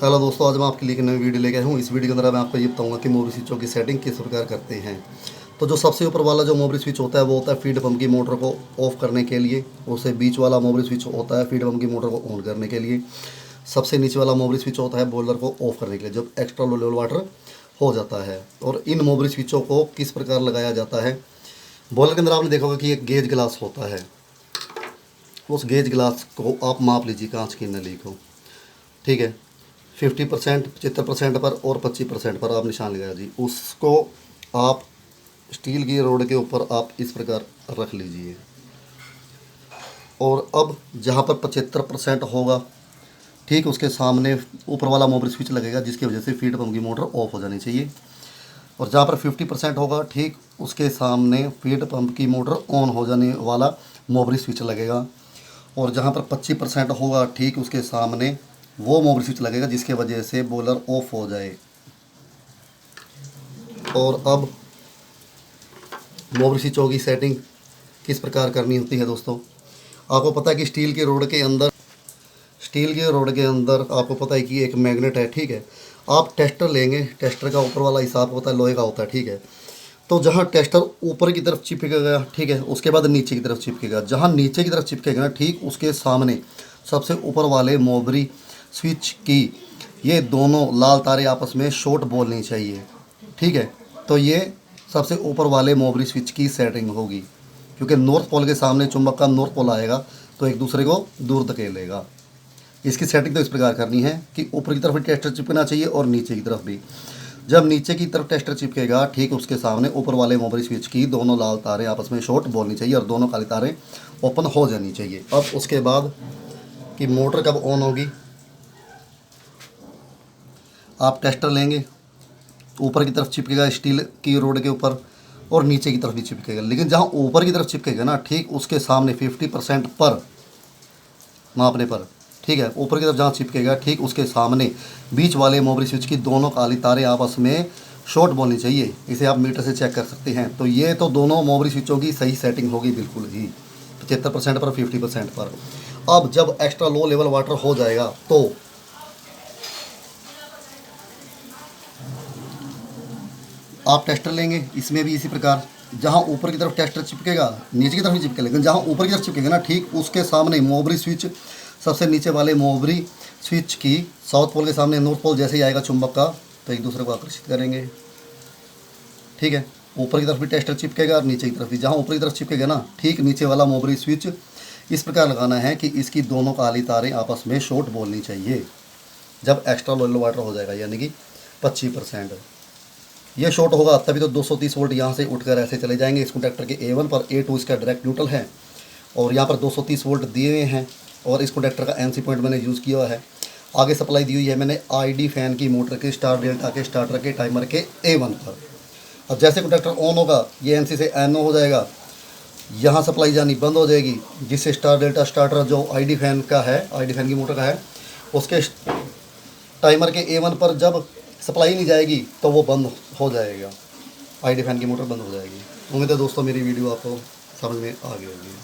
Hello दोस्तों, आज मैं आपके लिए एक नई वीडियो लेके आया हूँ। इस वीडियो के अंदर मैं आपको ये बताऊंगा कि मोबरी स्विचों की सेटिंग किस प्रकार करते हैं। तो जो सबसे ऊपर वाला जो मोबरी स्विच होता है वो होता है फीड पंप की मोटर को ऑफ करने के लिए। उससे बीच वाला मोबरी स्विच होता है फीड पंप की मोटर को ऑन करने के लिए। सबसे नीचे वाला मोबरी स्विच होता है बॉयलर को ऑफ करने के लिए जब एक्स्ट्रा लो लेवल वाटर हो जाता है। और इन मोबरी स्विचों को किस प्रकार लगाया जाता है। बॉयलर के अंदर आपने देखा होगा कि एक गेज ग्लास होता है। उस गेज ग्लास को आप माप लीजिए कांच की नली को, ठीक है। 50% 75% पर और 25% पर आप निशान लगाया जी। उसको आप स्टील की रोड के ऊपर आप इस प्रकार रख लीजिए। और अब जहाँ पर 75% होगा, ठीक उसके सामने ऊपर वाला मोटर स्विच लगेगा जिसकी वजह से फीड पंप की मोटर ऑफ हो जानी चाहिए। और जहाँ पर 50% होगा, ठीक उसके सामने फीड पंप की मोटर ऑन हो जाने वाला मोबरी स्विच लगेगा। और जहाँ पर 25% होगा, ठीक उसके सामने वो मोबरी स्विच लगेगा जिसके वजह से बॉयलर ऑफ हो जाए। और अब मोबरी स्विचों की सेटिंग किस प्रकार करनी होती है दोस्तों। आपको पता है कि स्टील के रोड के अंदर आपको पता है कि एक मैग्नेट है, ठीक है। आप टेस्टर लेंगे, टेस्टर का ऊपर वाला हिसाब होता है लोहे का होता है, ठीक है। तो जहाँ टेस्टर ऊपर की तरफ चिपकेगा, ठीक है, उसके बाद नीचे की तरफ चिपकेगा। जहाँ नीचे की तरफ चिपकेगा ना, ठीक उसके सामने सबसे ऊपर वाले मोबरी स्विच की ये दोनों लाल तारे आपस में शॉर्ट बोलनी चाहिए, ठीक है। तो ये सबसे ऊपर वाले मोबरी स्विच की सेटिंग होगी, क्योंकि नॉर्थ पोल के सामने चुंबक का नॉर्थ पोल आएगा तो एक दूसरे को दूर धकेलेगा। इसकी सेटिंग तो इस प्रकार करनी है कि ऊपर की तरफ भी टेस्टर चिपकना चाहिए और नीचे की तरफ भी। जब नीचे की तरफ टेस्टर चिपकेगा, ठीक उसके सामने ऊपर वाले मोबरी स्विच की दोनों लाल तारें आपस में शॉर्ट बोलनी चाहिए और दोनों काली तारें ओपन हो जानी चाहिए। अब उसके बाद कि मोटर कब ऑन होगी, आप टेस्टर लेंगे, ऊपर की तरफ चिपकेगा स्टील की रोड के ऊपर और नीचे की तरफ भी चिपकेगा। लेकिन जहाँ ऊपर की तरफ चिपकेगा ना, ठीक उसके सामने 50% पर मापने पर, ठीक है, ऊपर की तरफ जहाँ चिपकेगा, ठीक उसके सामने बीच वाले मोबरी स्विच की दोनों काली तारें आपस में शॉर्ट बोलनी चाहिए। इसे आप मीटर से चेक कर सकते हैं। तो ये तो दोनों मोबरी स्विचों की सही सेटिंग होगी बिल्कुल ही 75% पर 50% पर। अब जब एक्स्ट्रा लो लेवल वाटर हो जाएगा तो आप टेस्टर लेंगे, इसमें भी इसी प्रकार जहाँ ऊपर की तरफ टेस्टर चिपकेगा नीचे की तरफ भी चिपकेगा, लेकिन जहाँ ऊपर की तरफ चिपकेगा ना, ठीक उसके सामने मोबरी स्विच सबसे नीचे वाले मोबरी स्विच की साउथ पोल के सामने नॉर्थ पोल जैसे ही आएगा चुंबक का तो एक दूसरे को आकर्षित करेंगे, ठीक है। ऊपर की तरफ भी टेस्टर चिपकेगा और नीचे की तरफ भी। जहाँ ऊपर की तरफ चिपकेगा ना, ठीक नीचे वाला मोबरी स्विच इस प्रकार लगाना है कि इसकी दोनों काली तारें आपस में शॉर्ट बोलनी चाहिए जब एक्स्ट्रा लो वाटर हो जाएगा, यानी कि 25%। ये शॉर्ट होगा तभी तो 230 वोल्ट यहाँ से उठकर ऐसे चले जाएंगे इस कंडक्टर के A1 पर। A2 इसका डायरेक्ट न्यूट्रल है और यहाँ पर 230 वोल्ट दिए हुए हैं। और इस कंडक्टर का NC पॉइंट मैंने यूज़ किया है। आगे सप्लाई दी हुई है मैंने ID फैन की मोटर के स्टार डेल्टा के स्टार्टर के टाइमर के A1 पर। अब जैसे कंडक्टर ऑन होगा, ये NC से NO हो जाएगा, यहाँ सप्लाई जानी बंद हो जाएगी, जिससे स्टार डेल्टा स्टार्टर जो ID फैन का है, ID फैन की मोटर का है, उसके टाइमर के A1 पर जब सप्लाई नहीं जाएगी तो वो बंद हो जाएगा, ID फैन की मोटर बंद हो जाएगी। उम्मीद है दोस्तों मेरी वीडियो आपको समझ में आ गई होगी।